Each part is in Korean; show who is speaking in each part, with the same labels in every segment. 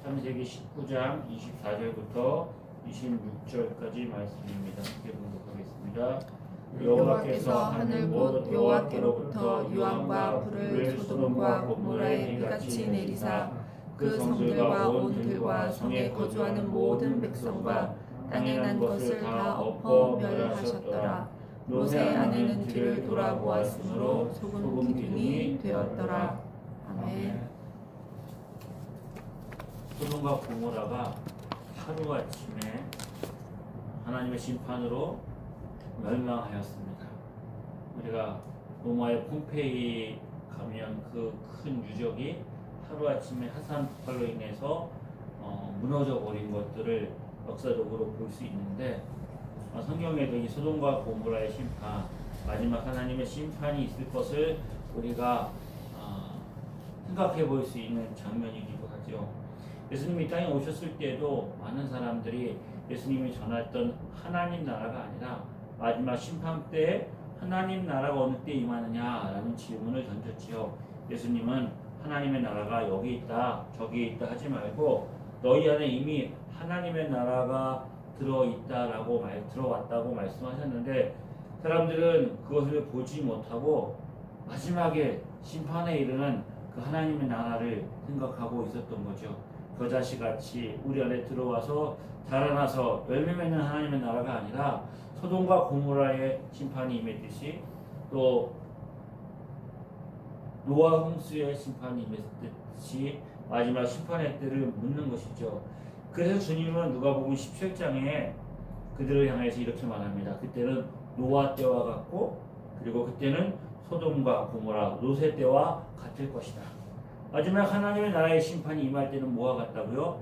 Speaker 1: 창세기 19장 24절부터 26절까지 말씀입니다. 함께 봉독하겠습니다.
Speaker 2: 여호와께서 하늘 곧 여호와께로부터 유황과 불을 소돔과 고모라에 비같이 내리사 그 성들과 온 들과 성에 거주하는 모든 백성과 땅에 난 것을 다 엎어 멸하셨더라. 롯의 아내는 뒤를 돌아보았으므로 소금 기둥이 되었더라. 아멘.
Speaker 1: 소돔과 고모라가 하루아침에 하나님의 심판으로 멸망하였습니다. 우리가 로마의 폼페이 가면 그 큰 유적이 하루아침에 화산 폭발로 인해서 무너져 버린 것들을 역사적으로 볼 수 있는데, 성경에도 이 소돔과 고모라의 심판, 마지막 하나님의 심판이 있을 것을 우리가 생각해 볼 수 있는 장면이기도 하죠. 예수님이 땅에 오셨을 때도 많은 사람들이 예수님이 전했던 하나님 나라가 아니라 마지막 심판 때 하나님 나라가 어느 때 임하느냐라는 질문을 던졌지요. 예수님은 하나님의 나라가 여기 있다 저기 있다 하지 말고 너희 안에 이미 하나님의 나라가 들어왔다고 말씀하셨는데, 사람들은 그것을 보지 못하고 마지막에 심판에 이르는 그 하나님의 나라를 생각하고 있었던 거죠. 겨자씨같이 우리 안에 들어와서 자라나서 열매 맺는 하나님의 나라가 아니라 소돔과 고모라의 심판이 임했듯이 또 노아 홍수의 심판이 임했듯이 마지막 심판의 때를 묻는 것이죠. 그래서 주님은 누가복음 17장에 그들을 향해서 이렇게 말합니다. 그때는 노아 때와 같고, 그리고 그때는 소돔과 고모라 롯의 때와 같을 것이다. 마지막 하나님의 나라의 심판이 임할 때는 뭐와 같다고요?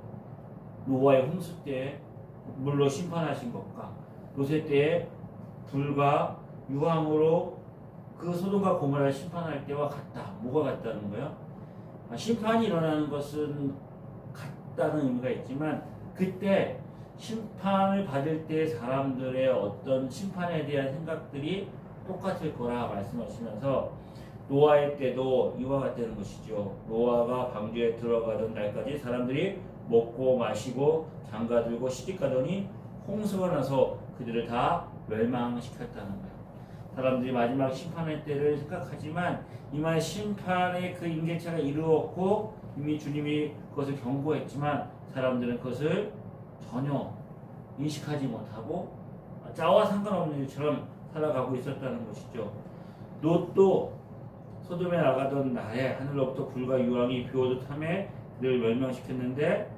Speaker 1: 노아의 홍수 때에 물로 심판하신 것과 롯의 때에 불과 유황으로 그 소돔과 고모라를 심판할 때와 같다. 뭐가 같다는 거예요? 심판이 일어나는 것은 같다는 의미가 있지만, 그때 심판을 받을 때 사람들의 어떤 심판에 대한 생각들이 똑같을 거라 말씀하시면서 노아의 때도 이와 같다는 것이죠. 노아가 방주에 들어가던 날까지 사람들이 먹고 마시고 장가들고 시집가더니 홍수가 나서 그들을 다 멸망시켰다는 거예요. 사람들이 마지막 심판의 때를 생각하지만 이만 심판의 그 임계차가 이루었고 이미 주님이 그것을 경고했지만 사람들은 그것을 전혀 인식하지 못하고 자와 상관없는 일처럼 살아가고 있었다는 것이죠. 롯도 소돔에 나가던 날에 하늘로부터 불과 유황이 비오듯 함에 그들을 멸망시켰는데,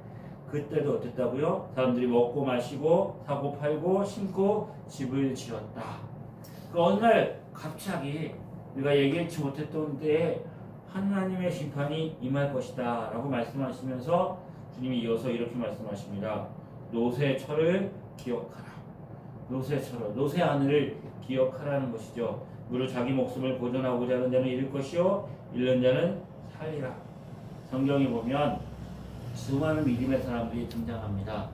Speaker 1: 그때도 어땠다고요? 사람들이 먹고 마시고 사고 팔고 심고 집을 지었다. 그 어느 날 갑자기 우리가 예기치 못했던 때에 하나님의 심판이 임할 것이다 라고 말씀하시면서 주님이 이어서 이렇게 말씀하십니다. 롯의 철을 기억하라. 롯의 철을, 롯의 하늘을 기억하라는 것이죠. 무릇 자기 목숨을 보존하고자 하는 자는 잃을 것이요 잃는 자는 살리라. 성경에 보면 수많은 믿음의 사람들이 등장합니다.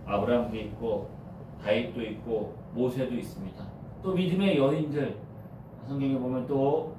Speaker 1: 아브라함도 있고 다윗도 있고 모세도 있습니다. 또 믿음의 여인들, 성경에 보면 또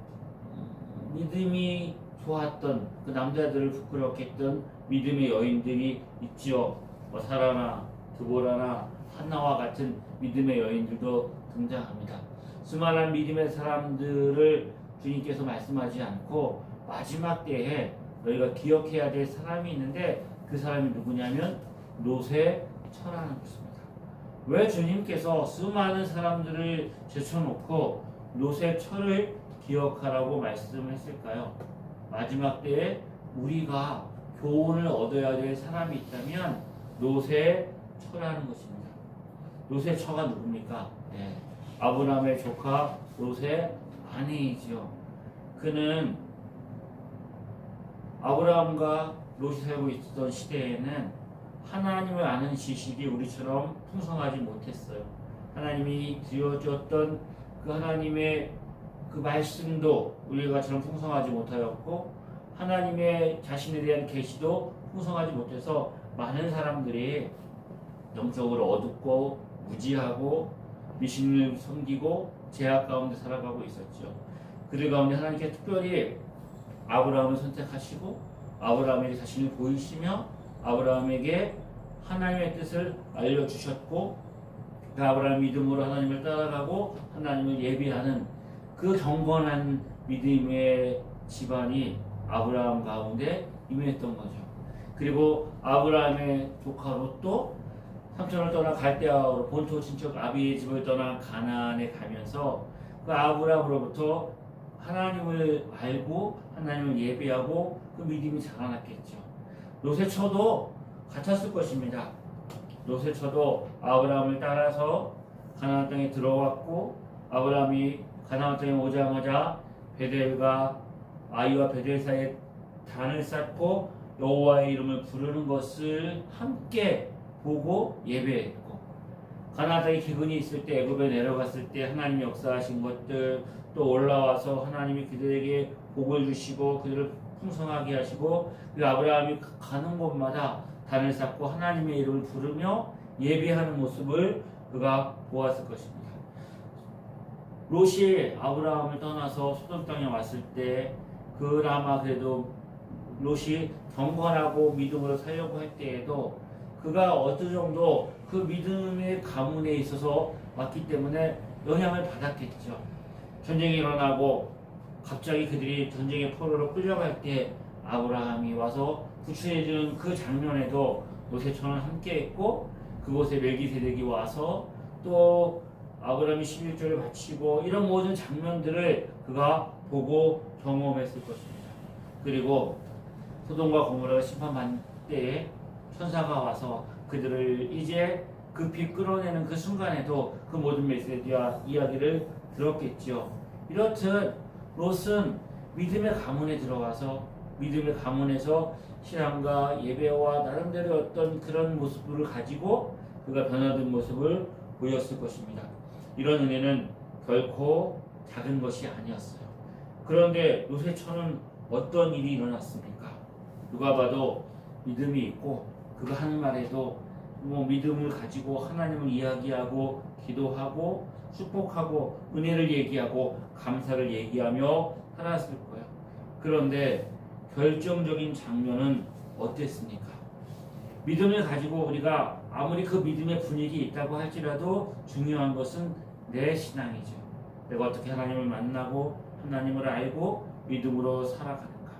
Speaker 1: 믿음이 좋았던 그 남자들을 부끄럽게 했던 믿음의 여인들이 있지요. 사라나 드보라나 한나와 같은 믿음의 여인들도 등장합니다. 수많은 믿음의 사람들을 주님께서 말씀하지 않고 마지막 때에 너희가 기억해야 될 사람이 있는데, 그 사람이 누구냐면 롯의 철하는 것입니다. 왜 주님께서 수많은 사람들을 제쳐놓고 롯의 철을 기억하라고 말씀했을까요? 마지막 때에 우리가 교훈을 얻어야 될 사람이 있다면 롯의 철하는 것입니다. 롯의 처가 누굽니까? 네. 아브라함의 조카 롯의 아내이죠. 그는 아브라함과 롯이 살고 있었던 시대에는 하나님을 아는 지식이 우리처럼 풍성하지 못했어요. 하나님이 드려줬던 그 하나님의 그 말씀도 우리가처럼 풍성하지 못하였고, 하나님의 자신에 대한 계시도 풍성하지 못해서 많은 사람들이 영적으로 어둡고 무지하고 미신을 섬기고 죄악 가운데 살아가고 있었죠. 그들 가운데 하나님께 특별히 아브라함을 선택하시고 아브라함에게 자신을 보이시며 아브라함에게 하나님의 뜻을 알려주셨고 그 아브라함 믿음으로 하나님을 따라가고 하나님을 예비하는 그 경건한 믿음의 집안이 아브라함 가운데 임했던 거죠. 그리고 아브라함의 조카 롯도 삼촌을 떠나 갈대아로 본토 친척 아비의 집을 떠나 가나안에 가면서 그 아브라함으로부터 하나님을 알고 하나님을 예배하고 그 믿음이 자라났겠죠. 롯의 처도 같았을 것입니다. 롯의 처도 아브라함을 따라서 가나안 땅에 들어왔고 아브라함이 가나안 땅에 오자마자 베델과 아이와 베델 사이에 단을 쌓고 여호와의 이름을 부르는 것을 함께 보고 예배했고 가나안 땅에 기근이 있을 때 애굽에 내려갔을 때 하나님이 역사하신 것들 또 올라와서 하나님이 그들에게 복을 주시고 그들을 풍성하게 하시고 그 아브라함이 가는 곳마다 단을 쌓고 하나님의 이름을 부르며 예배하는 모습을 그가 보았을 것입니다. 롯이 아브라함을 떠나서 소돔 땅에 왔을 때 그나마 그래도 롯이 경건하고 믿음으로 살려고 할 때에도 그가 어느 정도 그 믿음의 가문에 있어서 왔기 때문에 영향을 받았겠죠. 전쟁이 일어나고 갑자기 그들이 전쟁의 포로로 끌려갈 때 아브라함이 와서 구출해주는 그 장면에도 롯의 처는 함께했고 그곳에 멜기세덱이 와서 또 아브라함이 11조를 바치고 이런 모든 장면들을 그가 보고 경험했을 것입니다. 그리고 소돔과 고모라가 심판받을 때에 천사가 와서 그들을 이제 급히 끌어내는 그 순간에도 그 모든 메시지와 이야기를 들었겠지요. 이렇듯 롯은 믿음의 가문에 들어가서 믿음의 가문에서 신앙과 예배와 나름대로 어떤 그런 모습을 가지고 그가 변화된 모습을 보였을 것입니다. 이런 은혜는 결코 작은 것이 아니었어요. 그런데 롯의 처는 어떤 일이 일어났습니까? 누가 봐도 믿음이 있고 그가 하는 말에도 믿음을 가지고 하나님을 이야기하고 기도하고 축복하고 은혜를 얘기하고 감사를 얘기하며 살았을 거예요. 그런데 결정적인 장면은 어땠습니까? 믿음을 가지고 우리가 아무리 그 믿음의 분위기 있다고 할지라도 중요한 것은 내 신앙이죠. 내가 어떻게 하나님을 만나고 하나님을 알고 믿음으로 살아가는가.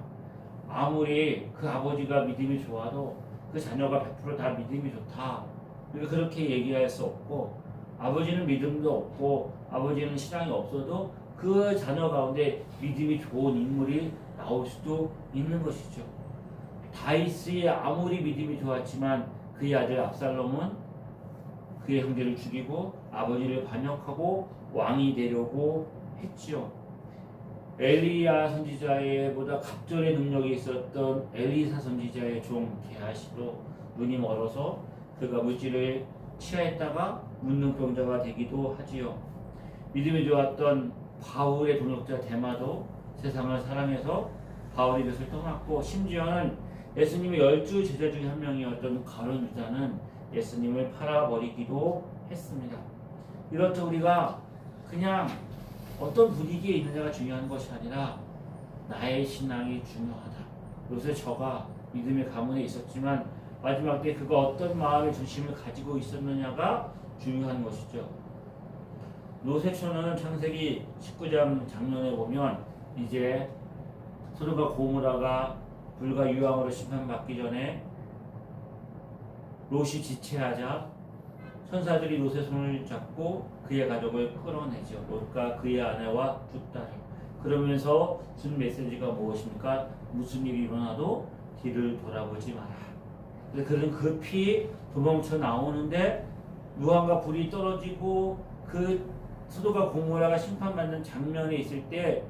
Speaker 1: 아무리 그 아버지가 믿음이 좋아도 그 자녀가 100% 다 믿음이 좋다. 우리가 그렇게 얘기할 수 없고 아버지는 믿음도 없고 아버지는 신앙이 없어도 그 자녀 가운데 믿음이 좋은 인물이 나올 수도 있는 것이죠. 다윗이 아무리 믿음이 좋았지만 그의 아들 압살롬은 그의 형제를 죽이고 아버지를 반역하고 왕이 되려고 했지요. 엘리야 선지자의 보다 갑절의 능력이 있었던 엘리사 선지자의 종 게하시도 눈이 멀어서 그가 물질을 취하했다가 문둥병자가 되기도 하지요. 믿음이 좋았던 바울의 동역자 데마도 세상을 사랑해서 바울의 곁을 떠났고 심지어는 예수님의 12 제자 중에 한 명이었던 가룟 유다는 예수님을 팔아버리기도 했습니다. 이렇듯 우리가 그냥 어떤 분위기에 있느냐가 중요한 것이 아니라 나의 신앙이 중요하다. 롯의 처가 믿음의 가문에 있었지만 마지막 때 그가 어떤 마음의 중심을 가지고 있었느냐가 중요한 것이죠. 롯의 처는 창세기 19장 장면에 보면 이제 소돔과 고모라가 불과 유황으로 심판받기 전에 롯이 지체하자 천사들이 롯의 손을 잡고 그의 가족을 끌어내죠. 롯과 그의 아내와 두 딸을. 그러면서 준 메시지가 무엇입니까? 무슨 일이 일어나도 뒤를 돌아보지 마라. 그래서 그는 급히 도망쳐 나오는데 유황과 불이 떨어지고 그 소돔과 고모라가 심판받는 장면에 있을 때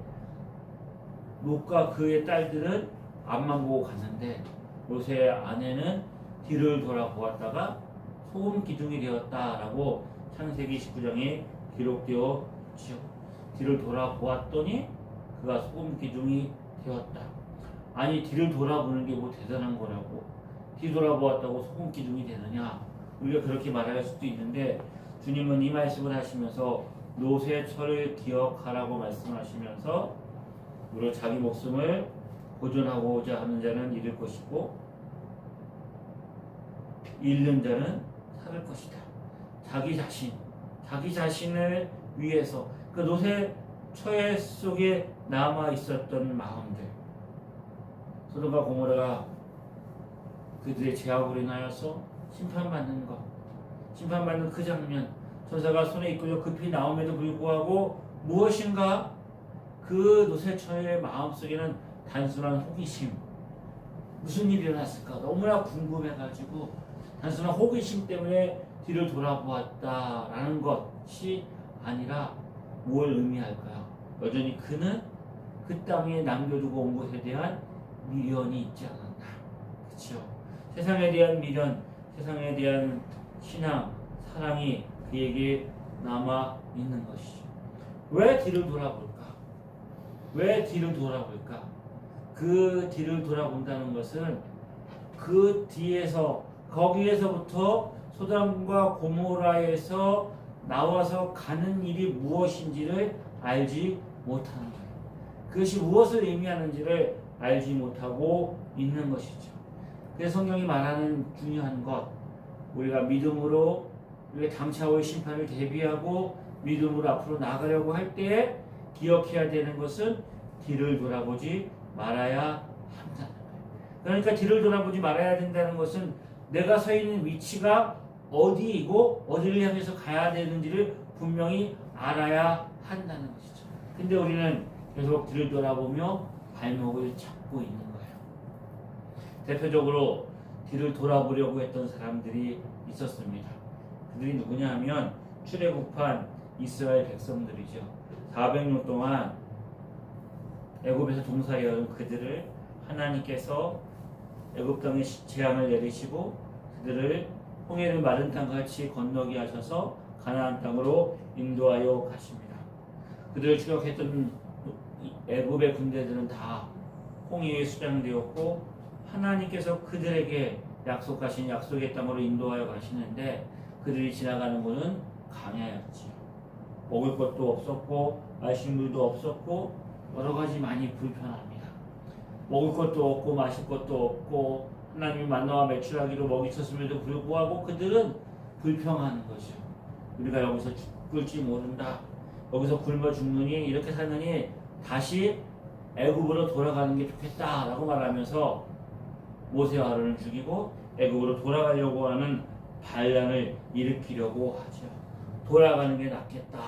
Speaker 1: 롯과 그의 딸들은 앞만 보고 갔는데 롯의 아내는 뒤를 돌아보았다가 소금 기둥이 되었다라고 창세기 19장에 기록되어 있죠. 뒤를 돌아보았더니 그가 소금 기둥이 되었다. 아니 뒤를 돌아보는 게 뭐 대단한 거라고 뒤 돌아보았다고 소금 기둥이 되느냐 우리가 그렇게 말할 수도 있는데 주님은 이 말씀을 하시면서 롯의 처를 기억하라고 말씀하시면서 우리 자기 목숨을 보존하고자 하는 자는 잃을 것이고 잃는 자는 살을 것이다. 자기 자신을 위해서 그 노새 처해 속에 남아 있었던 마음들, 소돔과 고모라가 그들의 죄악으로 인하여서 심판받는 그 장면, 천사가 손에 이끌려 급히 나옴에도 불구하고 무엇인가 그 노새처의 마음속에는 단순한 호기심, 무슨 일이 일어났을까 너무나 궁금해가지고 단순한 호기심 때문에 뒤를 돌아보았다라는 것이 아니라 뭘 의미할까요? 여전히 그는 그 땅에 남겨두고 온 것에 대한 미련이 있지 않았나. 그렇죠? 세상에 대한 미련, 세상에 대한 신앙, 사랑이 그에게 남아 있는 것이죠. 왜 뒤를 돌아볼까? 왜 뒤를 돌아볼까? 그 뒤를 돌아본다는 것은 그 뒤에서 거기에서부터 소돔과 고모라에서 나와서 가는 일이 무엇인지를 알지 못하는 거예요. 그것이 무엇을 의미하는지를 알지 못하고 있는 것이죠. 그래서 성경이 말하는 중요한 것, 우리가 믿음으로 우리가 당차올 심판을 대비하고 믿음으로 앞으로 나가려고 할 때에 기억해야 되는 것은 뒤를 돌아보지 말아야 한다는 거예요. 그러니까 뒤를 돌아보지 말아야 된다는 것은 내가 서 있는 위치가 어디이고 어디를 향해서 가야 되는지를 분명히 알아야 한다는 것이죠. 근데 우리는 계속 뒤를 돌아보며 발목을 잡고 있는 거예요. 대표적으로 뒤를 돌아보려고 했던 사람들이 있었습니다. 그들이 누구냐 하면 출애굽한 이스라엘 백성들이죠. 400년 동안 애굽에서 종살이하던 그들을 하나님께서 애굽 땅에 재앙을 내리시고 그들을 홍해를 마른 땅같이 건너게 하셔서 가나안 땅으로 인도하여 가십니다. 그들을 추격했던 애굽의 군대들은 다 홍해에 수장되었고 하나님께서 그들에게 약속하신 약속의 땅으로 인도하여 가시는데 그들이 지나가는 곳은 광야였지요. 먹을 것도 없었고 마실 물도 없었고 여러 가지 많이 불편합니다. 먹을 것도 없고 마실 것도 없고 하나님이 만나와 매출하기로 먹이셨음에도 불구하고 그들은 불평하는 거죠. 우리가 여기서 죽을지 모른다. 여기서 굶어 죽느니 이렇게 사느니 다시 애굽으로 돌아가는 게 좋겠다라고 말하면서 모세와 아론을 죽이고 애굽으로 돌아가려고 하는 반란을 일으키려고 하죠. 돌아가는 게 낫겠다.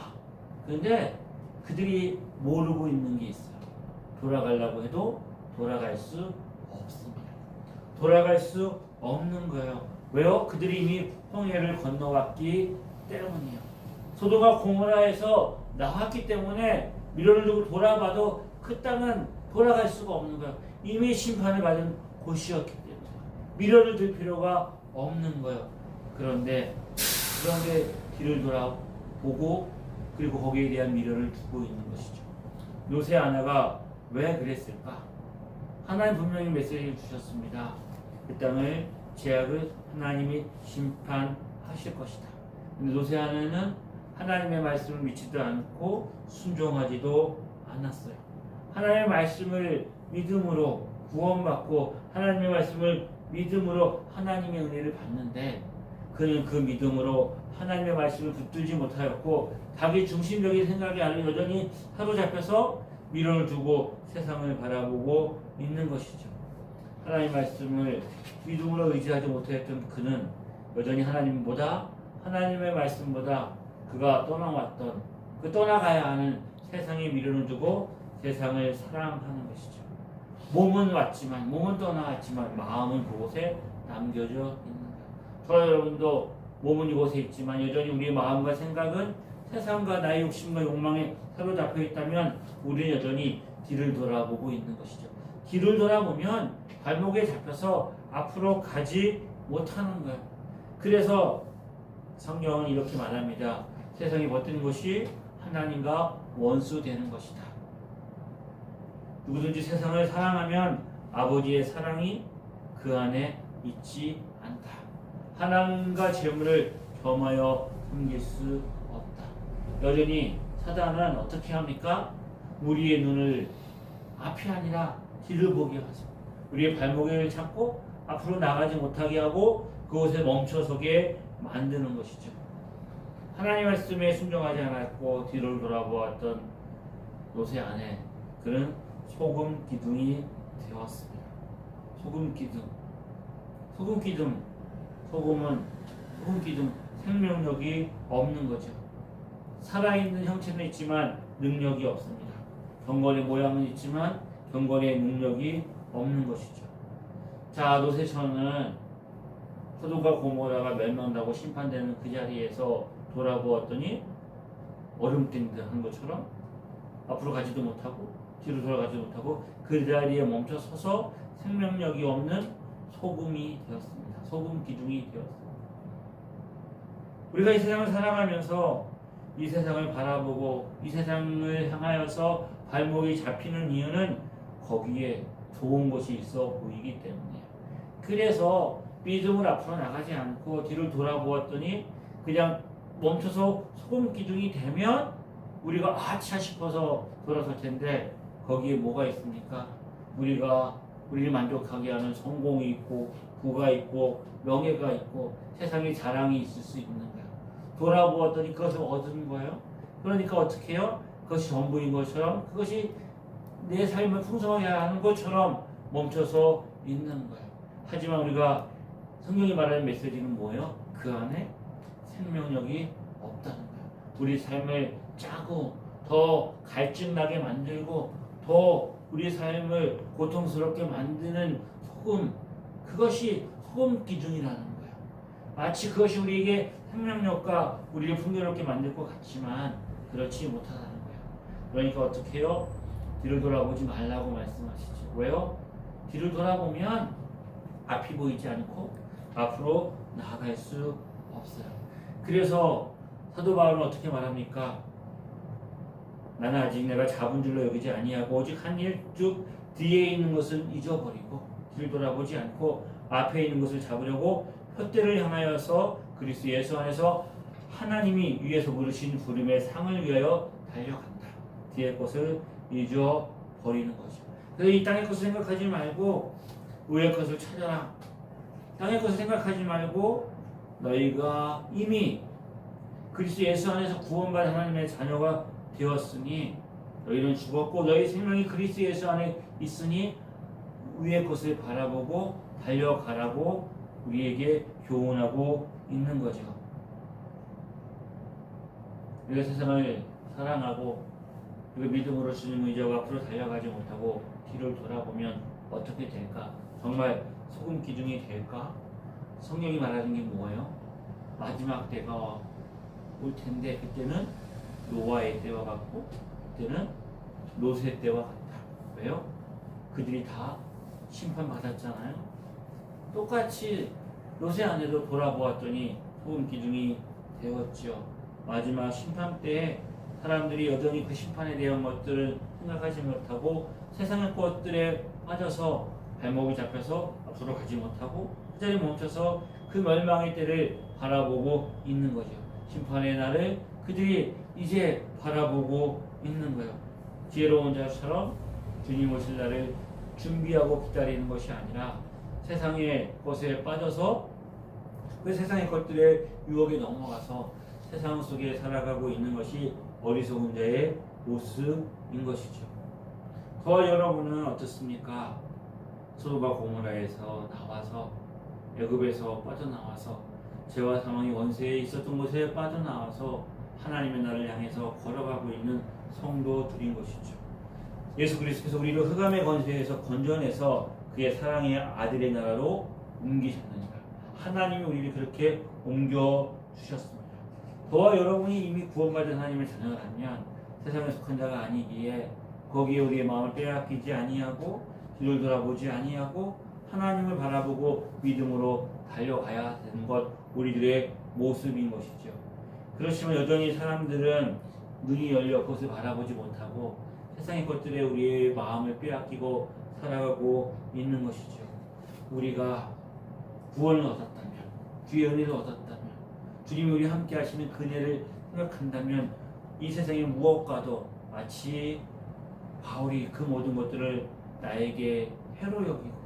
Speaker 1: 그런데 그들이 모르고 있는 게 있어요. 돌아가려고 해도 돌아갈 수 없습니다. 돌아갈 수 없는 거예요. 왜요? 그들이 이미 홍해를 건너왔기 때문이에요. 소돔과 고모라에서 나왔기 때문에 미련을 두고 돌아봐도 그 땅은 돌아갈 수가 없는 거예요. 이미 심판을 받은 곳이었기 때문에 미련을 들 필요가 없는 거예요. 그런데 뒤를 돌아보고 그리고 거기에 대한 미련을 두고 있는 것이죠. 요새 아내가 왜 그랬을까? 하나님 분명히 메시지를 주셨습니다. 그 땅을 죄악을 하나님이 심판하실 것이다. 근데 요새 아내는 하나님의 말씀을 믿지도 않고 순종하지도 않았어요. 하나님의 말씀을 믿음으로 구원받고 하나님의 말씀을 믿음으로 하나님의 은혜를 받는데 그는 그 믿음으로 하나님의 말씀을 붙들지 못하였고 자기 중심적인 생각이 아니라 여전히 사로잡혀서 미련을 두고 세상을 바라보고 있는 것이죠. 하나님의 말씀을 믿음으로 의지하지 못했던 그는 여전히 하나님의 말씀보다 그가 떠나왔던 그 떠나가야 하는 세상에 미련을 두고 세상을 사랑하는 것이죠. 몸은 떠나왔지만 마음은 그곳에 남겨져 있는 거예요. 저와 여러분도 몸은 이곳에 있지만 여전히 우리의 마음과 생각은 세상과 나의 욕심과 욕망에 사로잡혀 있다면 우리는 여전히 뒤를 돌아보고 있는 것이죠. 뒤를 돌아보면 발목에 잡혀서 앞으로 가지 못하는 거예요. 그래서 성경은 이렇게 말합니다. 세상이 어떤 것이 하나님과 원수되는 것이다. 누구든지 세상을 사랑하면 아버지의 사랑이 그 안에 있지 않다. 하나님과 재물을 겸하여 섬길 수 없다. 여전히 사단은 어떻게 합니까? 우리의 눈을 앞이 아니라 뒤를 보게 하죠. 우리의 발목을 잡고 앞으로 나가지 못하게 하고 그곳에 멈춰서게 만드는 것이죠. 하나님 말씀에 순종하지 않았고 뒤를 돌아보았던 롯의 아내, 그는 소금 기둥이 되었습니다. 소금 기둥. 소금 기둥, 생명력이 없는 거죠. 살아있는 형체는 있지만 능력이 없습니다. 경건의 모양은 있지만 경건의 능력이 없는 것이죠. 자, 롯의 처는 소돔과 고모라가 멸망하고 심판되는 그 자리에서 돌아보았더니 얼음땡한 것처럼 앞으로 가지도 못하고 뒤로 돌아가지도 못하고 그 자리에 멈춰 서서 생명력이 없는 소금이 되었습니다. 소금 기둥이 되었습니다. 우리가 이 세상을 살아가면서 이 세상을 바라보고 이 세상을 향하여서 발목이 잡히는 이유는 거기에 좋은 것이 있어 보이기 때문이에요. 그래서 믿음을 앞으로 나가지 않고 뒤를 돌아보았더니 그냥 멈춰서 소금 기둥이 되면 우리가 아차 싶어서 돌아설 텐데 거기에 뭐가 있습니까? 우리를 만족하게 하는 성공이 있고 부가 있고 명예가 있고 세상의 자랑이 있을 수 있는 거예요. 돌아보았더니 그것을 얻은 거예요. 그러니까 어떻게 해요? 그것이 전부인 것처럼 그것이 내 삶을 풍성하게 하는 것처럼 멈춰서 있는 거예요. 하지만 우리가 성경이 말하는 메시지는 뭐예요? 그 안에 생명력이 없다는 거예요. 우리 삶을 짜고 더 갈증나게 만들고 더 우리 삶을 고통스럽게 만드는 소금, 그것이 소금 기둥이라는 거예요. 마치 그것이 우리에게 생명력과 우리를 풍요롭게 만들 것 같지만 그렇지 못하다는 거예요. 그러니까 어떻게 해요? 뒤를 돌아보지 말라고 말씀하시죠. 왜요? 뒤를 돌아보면 앞이 보이지 않고 앞으로 나아갈 수 없어요. 그래서 사도 바울은 어떻게 말합니까? 나는 아직 내가 잡은 줄로 여기지 아니하고 오직 한 일 쭉 뒤에 있는 것을 잊어버리고 뒤를 돌아보지 않고 앞에 있는 것을 잡으려고 푯대를 향하여서 그리스도 예수 안에서 하나님이 위에서 부르신 부름의 상을 위하여 달려간다. 뒤의 것을 잊어버리는 거죠. 그래서 이 땅의 것을 생각하지 말고 위의 것을 찾아라. 땅의 것을 생각하지 말고 너희가 이미 그리스도 예수 안에서 구원받은 하나님의 자녀가 되었으니 너희는 죽었고 너희 생명이 그리스도 예수 안에 있으니 위의 것을 바라보고 달려가라고 우리에게 교훈하고 있는 거죠. 우리가 세상을 사랑하고 우리가 믿음으로 주님 의지하고 앞으로 달려가지 못하고 뒤를 돌아보면 어떻게 될까? 정말 소금 기둥이 될까? 성경이 말하는 게 뭐예요? 마지막 때가 올 텐데 그때는 노아의 때와 같고 그때는 롯의 때와 같다. 왜요? 그들이 다 심판받았잖아요. 똑같이 롯의 아내도 돌아보았더니 소금 기둥이 되었죠. 마지막 심판 때에 사람들이 여전히 그 심판에 대한 것들을 생각하지 못하고 세상의 것들에 빠져서 발목이 잡혀서 앞으로 가지 못하고 그 자리에 멈춰서 그 멸망의 때를 바라보고 있는 거죠. 심판의 날을 그들이 이제 바라보고 있는 거예요. 지혜로운 자처럼 주님 오실 날을 준비하고 기다리는 것이 아니라 세상의 것에 빠져서 그 세상의 것들의 유혹에 넘어가서 세상 속에 살아가고 있는 것이 어리석은 자의 모습인 것이죠. 더 여러분은 어떻습니까? 소돔과 고모라에서 나와서 애굽에서 빠져나와서 죄와 사망의 원세에 있었던 곳에 빠져나와서 하나님의 나라를 향해서 걸어가고 있는 성도들인 것이죠. 예수 그리스도께서 우리를 흑암의 권세에서 건져내서 그의 사랑의 아들의 나라로 옮기셨느니라. 하나님이 우리를 그렇게 옮겨주셨습니다. 저와 여러분이 이미 구원받은 하나님의 자녀라면 세상에 속한 자가 아니기에 거기에 우리의 마음을 빼앗기지 아니하고 뒤를 돌아보지 아니하고 하나님을 바라보고 믿음으로 달려가야 되는 것, 우리들의 모습인 것이죠. 그렇지만 여전히 사람들은 눈이 열려 그것을 바라보지 못하고 세상의 것들에 우리의 마음을 빼앗기고 살아가고 있는 것이죠. 우리가 구원을 얻었다면, 주의 은혜를 얻었다면, 주님이 우리 함께 하시는 그네를 생각한다면 이 세상의 무엇과도 마치 바울이 그 모든 것들을 나에게 해로 여기고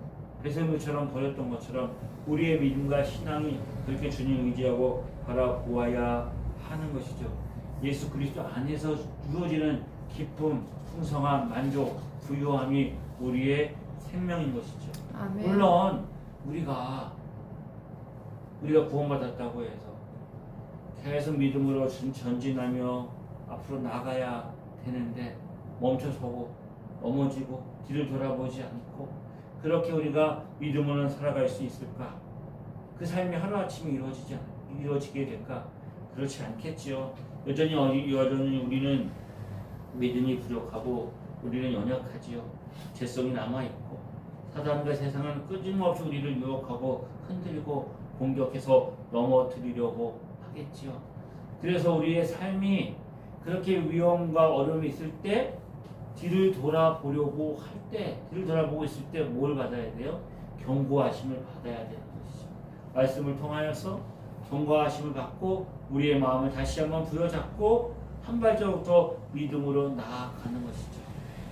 Speaker 1: 배설물처럼 버렸던 것처럼 우리의 믿음과 신앙이 그렇게 주님 의지하고 바라보아야 하는 것이죠. 예수 그리스도 안에서 주어지는 기쁨, 풍성함, 만족, 부유함이 우리의 생명인 것이죠.
Speaker 2: 아멘.
Speaker 1: 물론 우리가 구원받았다고 해서 계속 믿음으로 전진하며 앞으로 나가야 되는데 멈춰서고 넘어지고 뒤를 돌아보지 않고 그렇게 우리가 믿음으로는 살아갈 수 있을까? 그 삶이 하루아침에 이루어지게 될까? 그렇지 않겠지요. 여전히 우리는 믿음이 부족하고 우리는 연약하지요. 죄성이 남아있고 사단과 세상은 끊임없이 우리를 유혹하고 흔들고 공격해서 넘어뜨리려고 하겠지요. 그래서 우리의 삶이 그렇게 위험과 어려움이 있을 때 뒤를 돌아보고 있을 때 뭘 받아야 돼요? 경고하심을 받아야 되는 것이죠. 말씀을 통하여서 경고하심을 받고 우리의 마음을 다시 한번 부여잡고 한 발자국 더 믿음으로 나아가는 것이죠.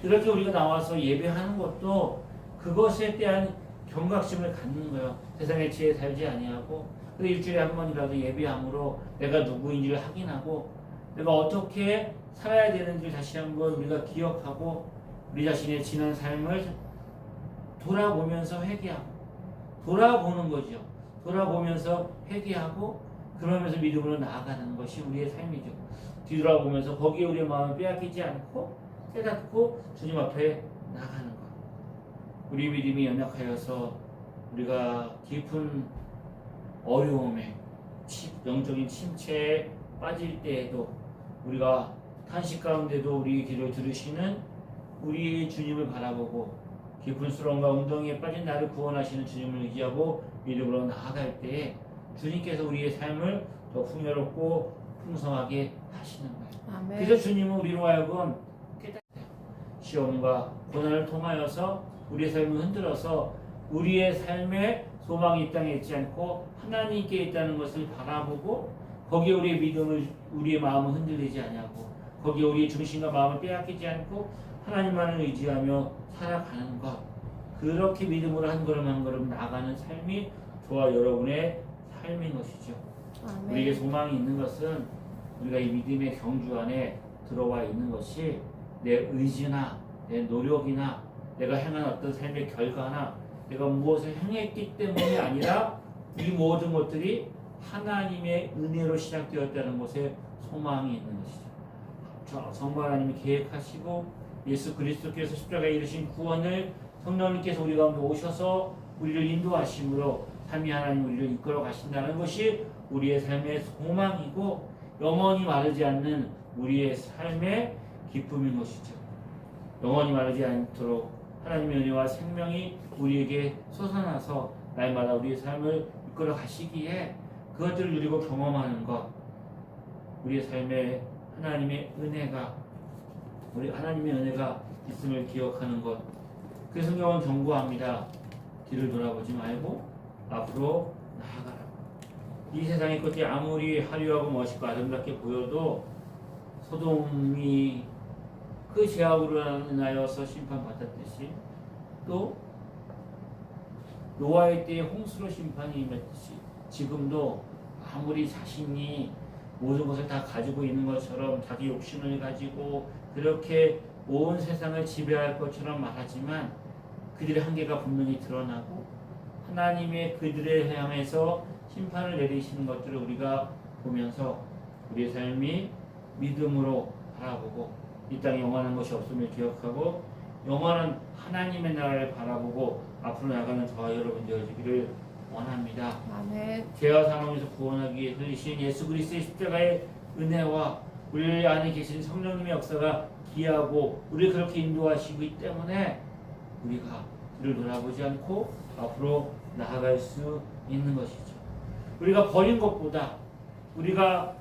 Speaker 1: 이렇게 우리가 나와서 예배하는 것도 그것에 대한 경각심을 갖는 거예요. 세상의 지혜에 살지 아니하고 일주일에 한 번이라도 예배함으로 내가 누구인지를 확인하고 내가 어떻게 살아야 되는지 다시 한번 우리가 기억하고 우리 자신의 지난 삶을 돌아보면서 회개하고 돌아보는 거죠. 돌아보면서 회개하고 그러면서 믿음으로 나아가는 것이 우리의 삶이죠. 뒤돌아보면서 거기에 우리의 마음을 빼앗기지 않고 깨닫고 주님 앞에 나가는 것. 우리 믿음이 연약하여서 우리가 깊은 어려움에 영적인 침체에 빠질 때에도 우리가 탄식 가운데도 우리의 기도를 들으시는 우리 주님을 바라보고 깊은 수렁과 웅덩이에 빠진 나를 구원하시는 주님을 의지하고 믿음으로 나아갈 때에 주님께서 우리의 삶을 더 풍요롭고 풍성하게 하시는 거예요.
Speaker 2: 아멘.
Speaker 1: 그래서 주님은 우리로 하여금 깨닫게 시험과 고난을 통하여서 우리의 삶을 흔들어서 우리의 삶에 소망이 이 땅에 있지 않고 하나님께 있다는 것을 바라보고 거기에 우리의 믿음을 우리의 마음을 흔들리지 않냐고 거기에 우리의 중심과 마음을 빼앗기지 않고 하나님만을 의지하며 살아가는 것 그렇게 믿음으로 한 걸음 한 걸음 나아가는 삶이 저와 여러분의 삶인 것이죠.
Speaker 2: 아멘.
Speaker 1: 우리에게 소망이 있는 것은 우리가 이 믿음의 경주 안에 들어와 있는 것이 내 의지나 내 노력이나 내가 행한 어떤 삶의 결과나 내가 무엇을 행했기 때문이 아니라 이 모든 것들이 하나님의 은혜로 시작되었다는 것에 소망이 있는 것이죠. 성부 하나님이 계획하시고 예수 그리스도께서 십자가에 이르신 구원을 성령님께서 우리 가운데 오셔서 우리를 인도하심으로 삼위 하나님 우리를 이끌어 가신다는 것이 우리의 삶의 소망이고 영원히 마르지 않는 우리의 삶의 기쁨인 것이죠. 영원히 마르지 않도록 하나님의 은혜와 생명이 우리에게 솟아나서 날마다 우리의 삶을 이끌어 가시기에 그것들을 누리고 경험하는 것 우리의 삶에 하나님의 은혜가 있음을 기억하는 것 그 성경은 경고합니다. 뒤를 돌아보지 말고 앞으로 나아가라. 이 세상의 것이 아무리 화려하고 멋있고 아름답게 보여도 소돔이 그 죄악으로 인하여서 심판받았듯이 또 노아의 때에 홍수로 심판이 임했듯이 지금도 아무리 자신이 모든 것을 다 가지고 있는 것처럼 자기 욕심을 가지고 그렇게 온 세상을 지배할 것처럼 말하지만 그들의 한계가 분명히 드러나고 하나님의 그들을 향해서 심판을 내리시는 것들을 우리가 보면서 우리의 삶이 믿음으로 바라보고 이 땅에 영원한 것이 없음을 기억하고 영원한 하나님의 나라를 바라보고 앞으로 나가는 저와 여러분 되어지기를 원합니다.
Speaker 2: 아멘.
Speaker 1: 죄와 사망에서 구원하기 위해 흘리신 예수 그리스도의 십자가의 은혜와 우리 안에 계신 성령님의 역사가 귀하고 우리를 그렇게 인도하시기 때문에 우리가 뒤를 돌아보지 않고 앞으로 나아갈 수 있는 것이죠. 우리가 버린 것보다 우리가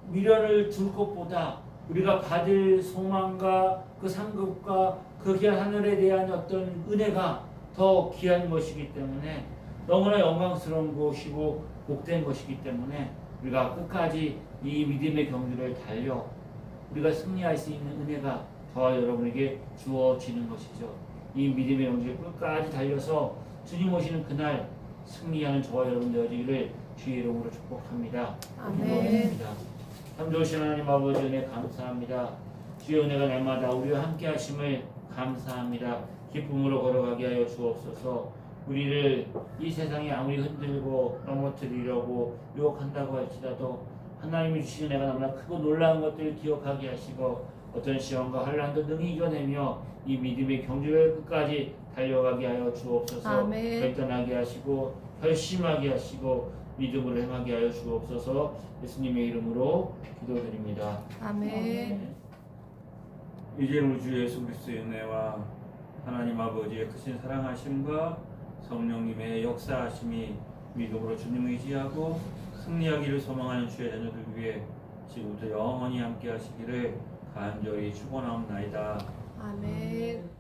Speaker 1: 미련을 둘 것보다 우리가 받을 소망과 그 상급과 그 귀한 하늘에 대한 어떤 은혜가 더 귀한 것이기 때문에 너무나 영광스러운 것이고 복된 것이기 때문에 우리가 끝까지 이 믿음의 경주를 달려 우리가 승리할 수 있는 은혜가 저와 여러분에게 주어지는 것이죠. 이 믿음의 경주를 끝까지 달려서 주님 오시는 그날 승리하는 저와 여러분 되어지기를 주의 이름으로 축복합니다.
Speaker 2: 아멘.
Speaker 1: 참 좋으신 하나님 아버지 은혜 감사합니다. 주의 은혜가 날마다 우리와 함께 하심을 감사합니다. 기쁨으로 걸어가게 하여 주옵소서. 우리를 이 세상에 아무리 흔들고 넘어뜨리려고 유혹한다고 할지라도 하나님이 주시는 은혜가 너무나 크고 놀라운 것들을 기억하게 하시고 어떤 시험과 환난도 능히 이겨내며 이 믿음의 경주를 끝까지 달려가게 하여 주옵소서.
Speaker 2: 아멘.
Speaker 1: 결단하게 하시고 결심하게 하시고 믿음으로 행하게 하여 주옵소서. 예수님의 이름으로 기도드립니다.
Speaker 2: 아멘.
Speaker 3: 이제는 우리 주 예수 그리스도의 은혜와 하나님 아버지의 크신 사랑하심과 성령님의 역사하심이 믿음으로 주님 의지하고 승리하기를 소망하는 주의 자녀들 위해 지금부터 영원히 함께 하시기를 간절히 축원하옵나이다.
Speaker 2: 아멘.